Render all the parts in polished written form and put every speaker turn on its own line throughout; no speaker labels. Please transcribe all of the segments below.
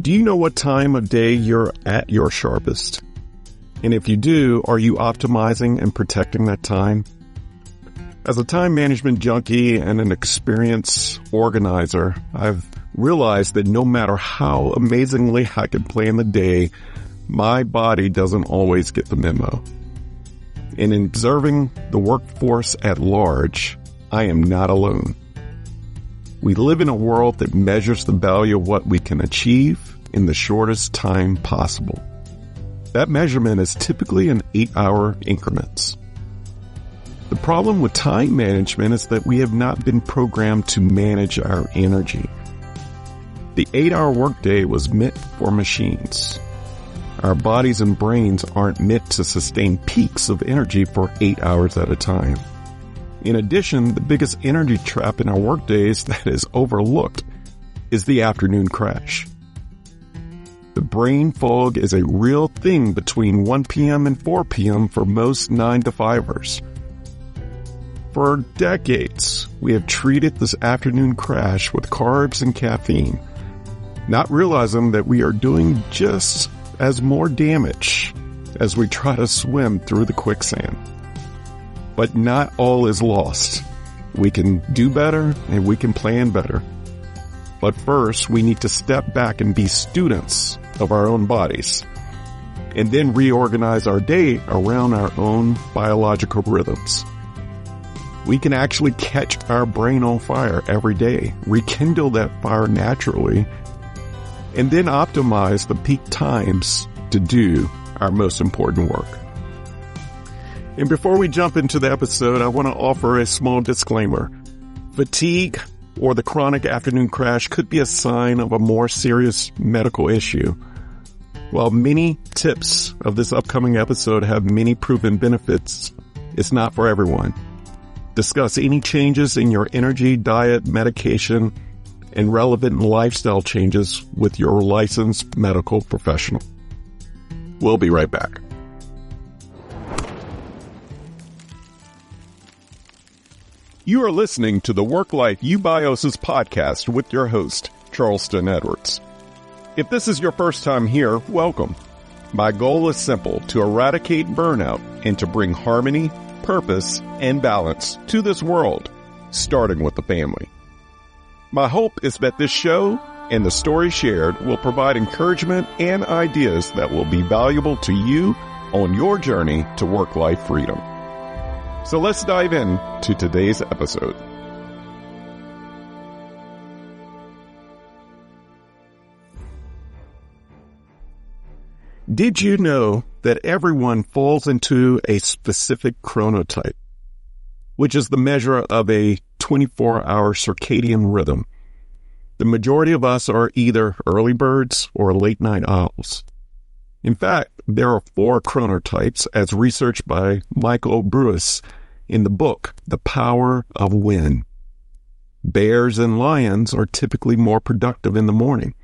Do you know what time of day you're at your sharpest? And if you do, are you optimizing and protecting that time? As a time management junkie and an experienced organizer, I've realized that no matter how amazingly I can plan the day, my body doesn't always get the memo. In observing the workforce at large, I am not alone. We live in a world that measures the value of what we can achieve in the shortest time possible. That measurement is typically in 8-hour increments. The problem with time management is that we have not been programmed to manage our energy. The 8-hour workday was meant for machines. Our bodies and brains aren't meant to sustain peaks of energy for 8 hours at a time. In addition, the biggest energy trap in our workdays that is overlooked is the afternoon crash. The brain fog is a real thing between 1 p.m. and 4 p.m. for most 9-to-5ers. For decades, we have treated this afternoon crash with carbs and caffeine, not realizing that we are doing just as more damage as we try to swim through the quicksand. But not all is lost. We can do better and we can plan better. But first, we need to step back and be students of our own bodies, and then reorganize our day around our own biological rhythms. We can actually catch our brain on fire every day, rekindle that fire naturally, and then optimize the peak times to do our most important work. And before we jump into the episode, I want to offer a small disclaimer. Fatigue or the chronic afternoon crash could be a sign of a more serious medical issue. While many tips of this upcoming episode have many proven benefits, it's not for everyone. Discuss any changes in your energy, diet, medication, and relevant lifestyle changes with your licensed medical professional. We'll be right back. You are listening to the Work Life Eubiosis podcast with your host, Charleston Edwards. If this is your first time here, welcome. My goal is simple: to eradicate burnout and to bring harmony, purpose, and balance to this world, starting with the family. My hope is that this show and the story shared will provide encouragement and ideas that will be valuable to you on your journey to work-life freedom. So let's dive in to today's episode. Did you know that everyone falls into a specific chronotype, which is the measure of a 24-hour circadian rhythm? The majority of us are either early birds or late-night owls. In fact, there are 4 chronotypes as researched by Michael Bruce in the book, The Power of When. Bears and lions are typically more productive in the morning.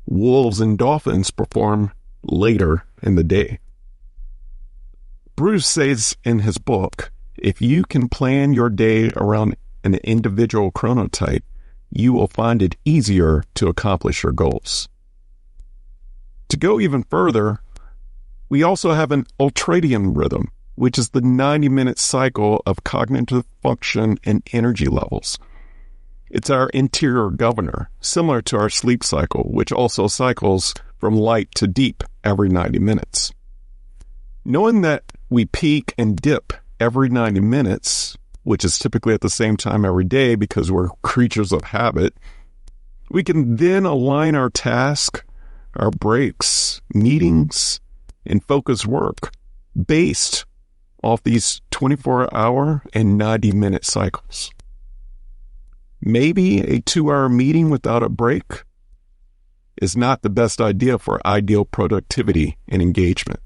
Wolves and dolphins perform later in the day. Bruce says in his book, if you can plan your day around an individual chronotype, you will find it easier to accomplish your goals. To go even further, we also have an ultradian rhythm, which is the 90-minute cycle of cognitive function and energy levels. It's our interior governor, similar to our sleep cycle, which also cycles from light to deep every 90 minutes. Knowing that we peak and dip every 90 minutes, which is typically at the same time every day because we're creatures of habit, we can then align our task, our breaks, meetings, and focus work based off these 24-hour and 90-minute cycles. Maybe a 2-hour meeting without a break is not the best idea for ideal productivity and engagement.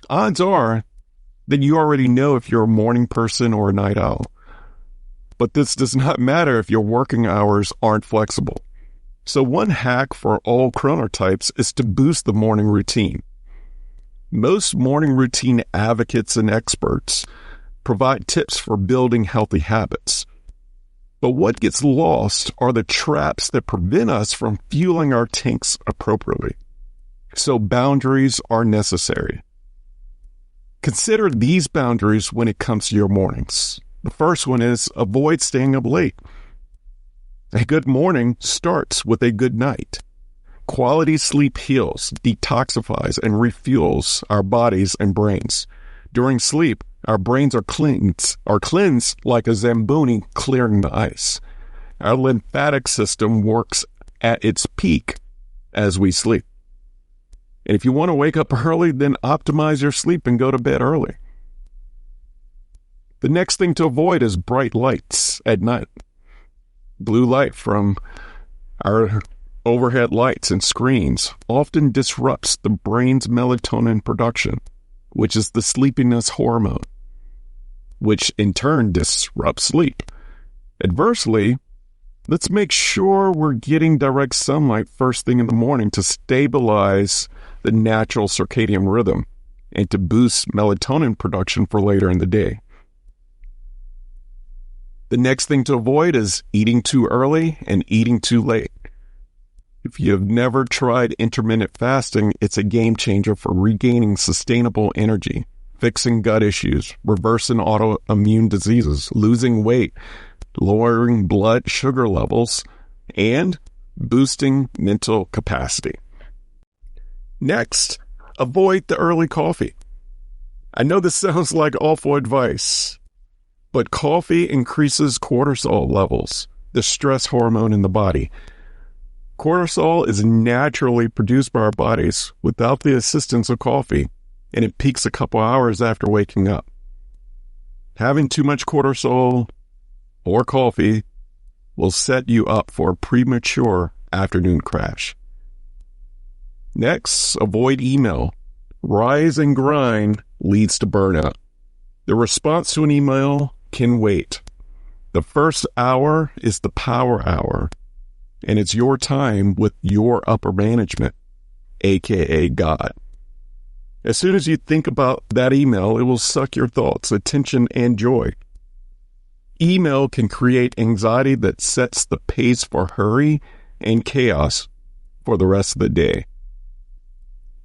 Odds are that you already know if you're a morning person or a night owl. But this does not matter if your working hours aren't flexible. So one hack for all chronotypes is to boost the morning routine. Most morning routine advocates and experts provide tips for building healthy habits. But what gets lost are the traps that prevent us from fueling our tanks appropriately. So boundaries are necessary. Consider these boundaries when it comes to your mornings. The first one is avoid staying up late. A good morning starts with a good night. Quality sleep heals, detoxifies, and refuels our bodies and brains. During sleep, our brains are cleansed like a Zamboni clearing the ice. Our lymphatic system works at its peak as we sleep. And if you want to wake up early, then optimize your sleep and go to bed early. The next thing to avoid is bright lights at night. Blue light from our overhead lights and screens often disrupts the brain's melatonin production, which is the sleepiness hormone, which in turn disrupts sleep. Adversely, let's make sure we're getting direct sunlight first thing in the morning to stabilize the natural circadian rhythm and to boost melatonin production for later in the day. The next thing to avoid is eating too early and eating too late. If you have never tried intermittent fasting, it's a game changer for regaining sustainable energy, fixing gut issues, reversing autoimmune diseases, losing weight, lowering blood sugar levels, and boosting mental capacity. Next, avoid the early coffee. I know this sounds like awful advice, but coffee increases cortisol levels, the stress hormone in the body. Cortisol is naturally produced by our bodies without the assistance of coffee, and it peaks a couple hours after waking up. Having too much cortisol or coffee will set you up for a premature afternoon crash. Next, avoid email. Rise and grind leads to burnout. The response to an email can wait. The first hour is the power hour, and it's your time with your upper management, aka God. As soon as you think about that email, it will suck your thoughts, attention, and joy. Email can create anxiety that sets the pace for hurry and chaos for the rest of the day.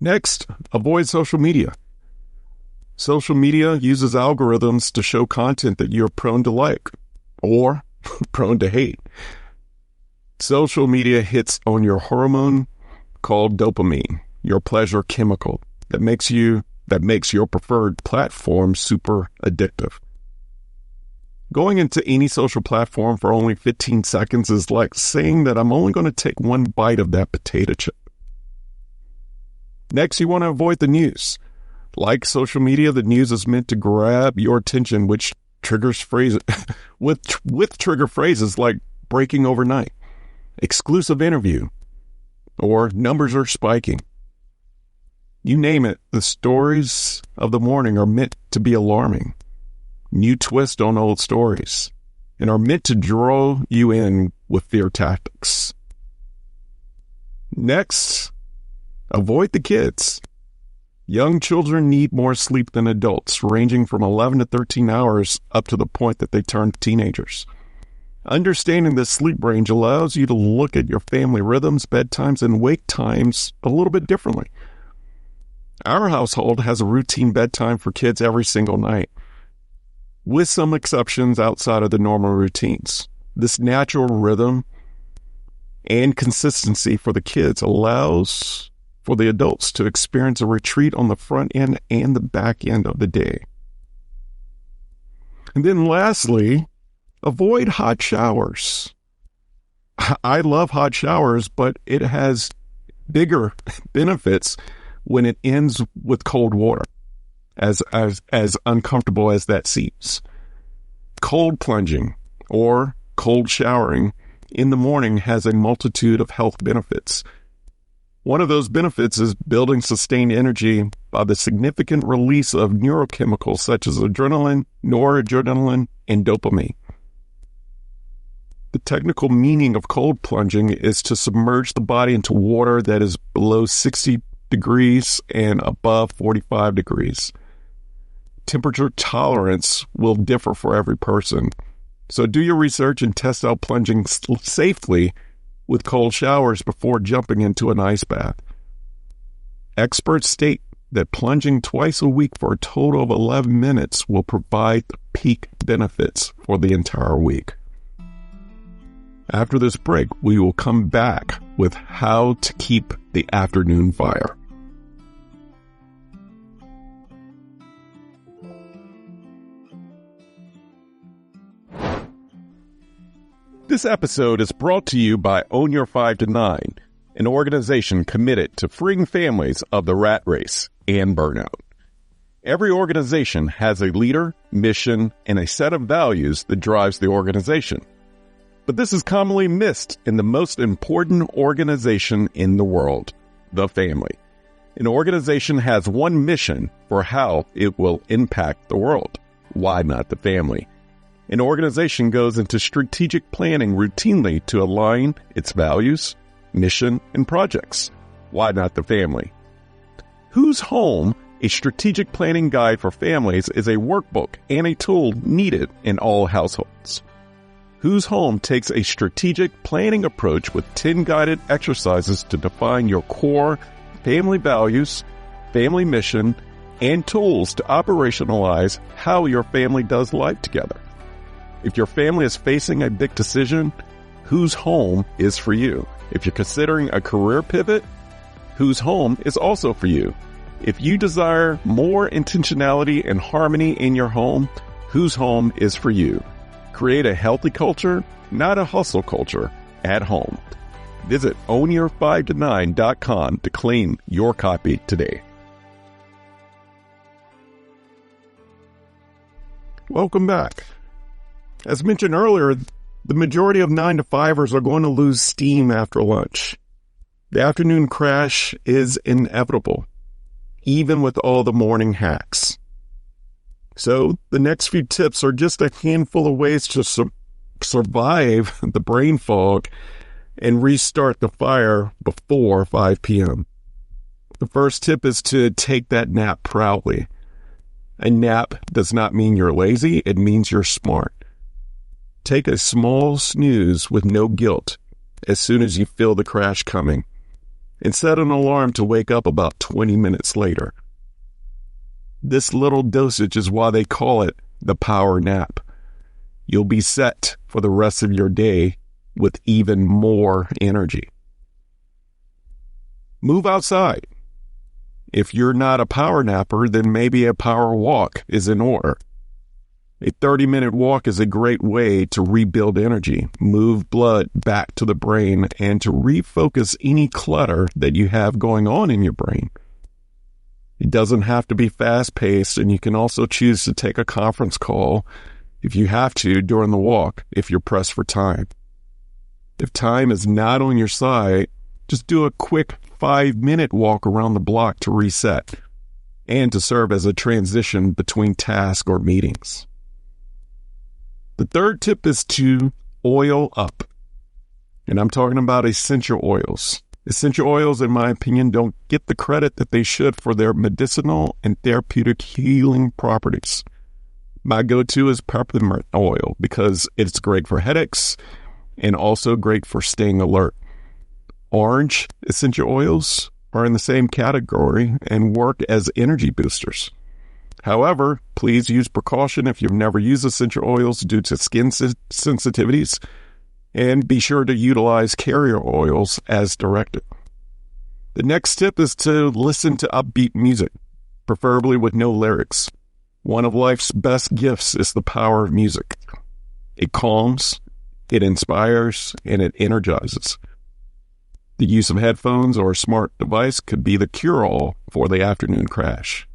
Next, avoid social media. Social media uses algorithms to show content that you're prone to like or prone to hate. Social media hits on your hormone called dopamine, your pleasure chemical that makes your preferred platform super addictive. Going into any social platform for only 15 seconds is like saying that I'm only going to take one bite of that potato chip. Next, you want to avoid the news. Like social media, the news is meant to grab your attention, which triggers phrases with trigger phrases like breaking overnight, exclusive interview, or numbers are spiking. You name it, the stories of the morning are meant to be alarming, new twist on old stories, and are meant to draw you in with fear tactics. Next, avoid the kids. Young children need more sleep than adults, ranging from 11 to 13 hours up to the point that they turn teenagers. Understanding this sleep range allows you to look at your family rhythms, bedtimes, and wake times a little bit differently. Our household has a routine bedtime for kids every single night, with some exceptions outside of the normal routines. This natural rhythm and consistency for the kids allows for the adults to experience a retreat on the front end and the back end of the day. And then lastly, avoid hot showers. I love hot showers, but it has bigger benefits when it ends with cold water, as uncomfortable as that seems. Cold plunging or cold showering in the morning has a multitude of health benefits. One of those benefits is building sustained energy by the significant release of neurochemicals such as adrenaline, noradrenaline, and dopamine. The technical meaning of cold plunging is to submerge the body into water that is below 60 degrees and above 45 degrees. Temperature tolerance will differ for every person, So do your research and test out plunging safely with cold showers before jumping into an ice bath. Experts state that plunging twice a week for a total of 11 minutes will provide the peak benefits for the entire week. After this break, we will come back with how to keep the afternoon fire. This episode is brought to you by Own Your 5 to 9, an organization committed to freeing families of the rat race and burnout. Every organization has a leader, mission, and a set of values that drives the organization. But this is commonly missed in the most important organization in the world, the family. An organization has one mission for how it will impact the world. Why not the family? An organization goes into strategic planning routinely to align its values, mission, and projects. Why not the family? Whose Home, a strategic planning guide for families, is a workbook and a tool needed in all households. Whose Home takes a strategic planning approach with 10 guided exercises to define your core family values, family mission, and tools to operationalize how your family does life together. If your family is facing a big decision, Whose Home is for you. If you're considering a career pivot, Whose Home is also for you. If you desire more intentionality and harmony in your home, Whose Home is for you. Create a healthy culture, not a hustle culture, at home. Visit ownyour5to9.com to claim your copy today. Welcome back. As mentioned earlier, the majority of 9-to-5ers are going to lose steam after lunch. The afternoon crash is inevitable, even with all the morning hacks. So the next few tips are just a handful of ways to survive the brain fog and restart the fire before 5 p.m. The first tip is to take that nap proudly. A nap does not mean you're lazy, it means you're smart. Take a small snooze with no guilt as soon as you feel the crash coming, and set an alarm to wake up about 20 minutes later. This little dosage is why they call it the power nap. You'll be set for the rest of your day with even more energy. Move outside. If you're not a power napper, then maybe a power walk is in order. A 30-minute walk is a great way to rebuild energy, move blood back to the brain, and to refocus any clutter that you have going on in your brain. It doesn't have to be fast-paced, and you can also choose to take a conference call if you have to during the walk if you're pressed for time. If time is not on your side, just do a quick 5-minute walk around the block to reset and to serve as a transition between tasks or meetings. The third tip is to oil up. And I'm talking about essential oils. Essential oils, in my opinion, don't get the credit that they should for their medicinal and therapeutic healing properties. My go-to is peppermint oil because it's great for headaches and also great for staying alert. Orange essential oils are in the same category and work as energy boosters. However, please use precaution if you've never used essential oils due to skin sensitivities, and be sure to utilize carrier oils as directed. The next tip is to listen to upbeat music, preferably with no lyrics. One of life's best gifts is the power of music. It calms, it inspires, and it energizes. The use of headphones or a smart device could be the cure-all for the afternoon crash.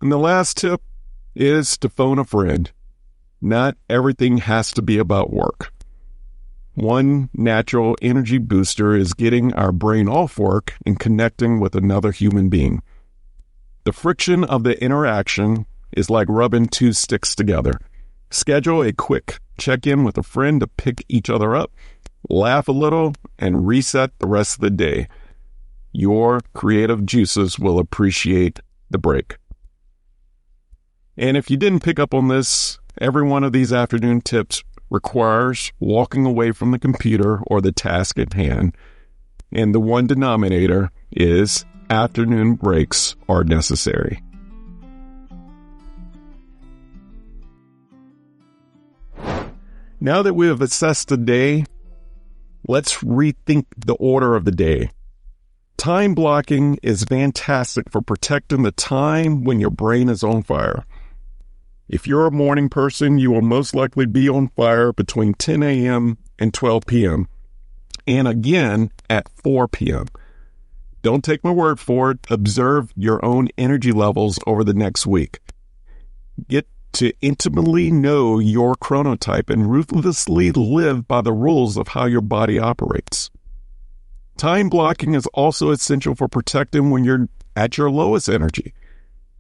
And the last tip is to phone a friend. Not everything has to be about work. One natural energy booster is getting our brain off work and connecting with another human being. The friction of the interaction is like rubbing two sticks together. Schedule a quick check-in with a friend to pick each other up, laugh a little, and reset the rest of the day. Your creative juices will appreciate the break. And if you didn't pick up on this, every one of these afternoon tips requires walking away from the computer or the task at hand, and the one denominator is afternoon breaks are necessary. Now that we have assessed the day, let's rethink the order of the day. Time blocking is fantastic for protecting the time when your brain is on fire. If you're a morning person, you will most likely be on fire between 10 a.m. and 12 p.m. and again at 4 p.m. Don't take my word for it. Observe your own energy levels over the next week. Get to intimately know your chronotype and ruthlessly live by the rules of how your body operates. Time blocking is also essential for protecting when you're at your lowest energy.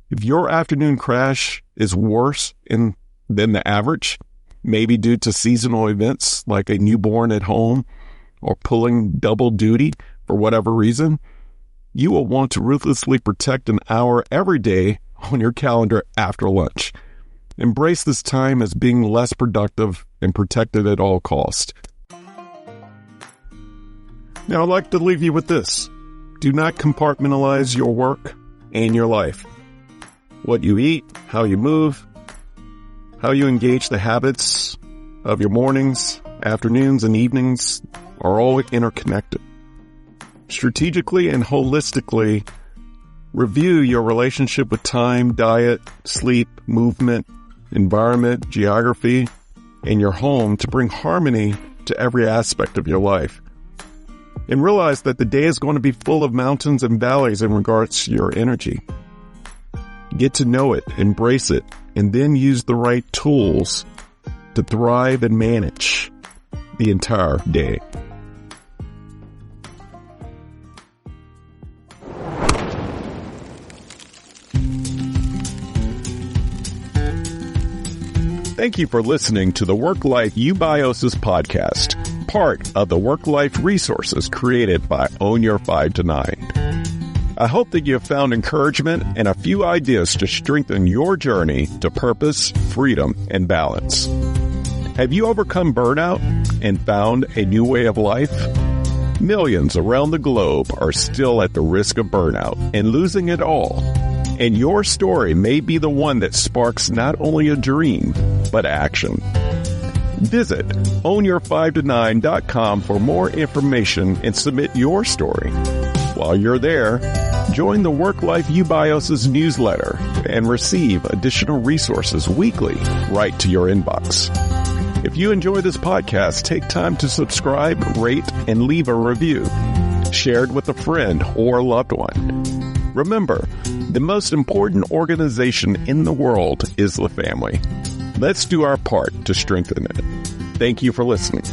If your afternoon crash is worse than the average, maybe due to seasonal events like a newborn at home or pulling double duty for whatever reason, you will want to ruthlessly protect an hour every day on your calendar after lunch. Embrace this time as being less productive and protected at all costs. Now, I'd like to leave you with this. Do not compartmentalize your work and your life. What you eat, how you move, how you engage the habits of your mornings, afternoons, and evenings are all interconnected. Strategically and holistically, review your relationship with time, diet, sleep, movement, environment, geography, and your home to bring harmony to every aspect of your life. And realize that the day is going to be full of mountains and valleys in regards to your energy. Get to know it, embrace it, and then use the right tools to thrive and manage the entire day. Thank you for listening to the Work-Life Eubiosis podcast, part of the Work-Life resources created by Own Your 5 to 9. I hope that you have found encouragement and a few ideas to strengthen your journey to purpose, freedom, and balance. Have you overcome burnout and found a new way of life? Millions around the globe are still at the risk of burnout and losing it all. And your story may be the one that sparks not only a dream, but action. Visit ownyour5to9.com for more information and submit your story. While you're there, join the Work-Life Eubiosis newsletter and receive additional resources weekly right to your inbox. If you enjoy this podcast, take time to subscribe, rate, and leave a review. Share it with a friend or loved one. Remember, the most important organization in the world is the family. Let's do our part to strengthen it. Thank you for listening.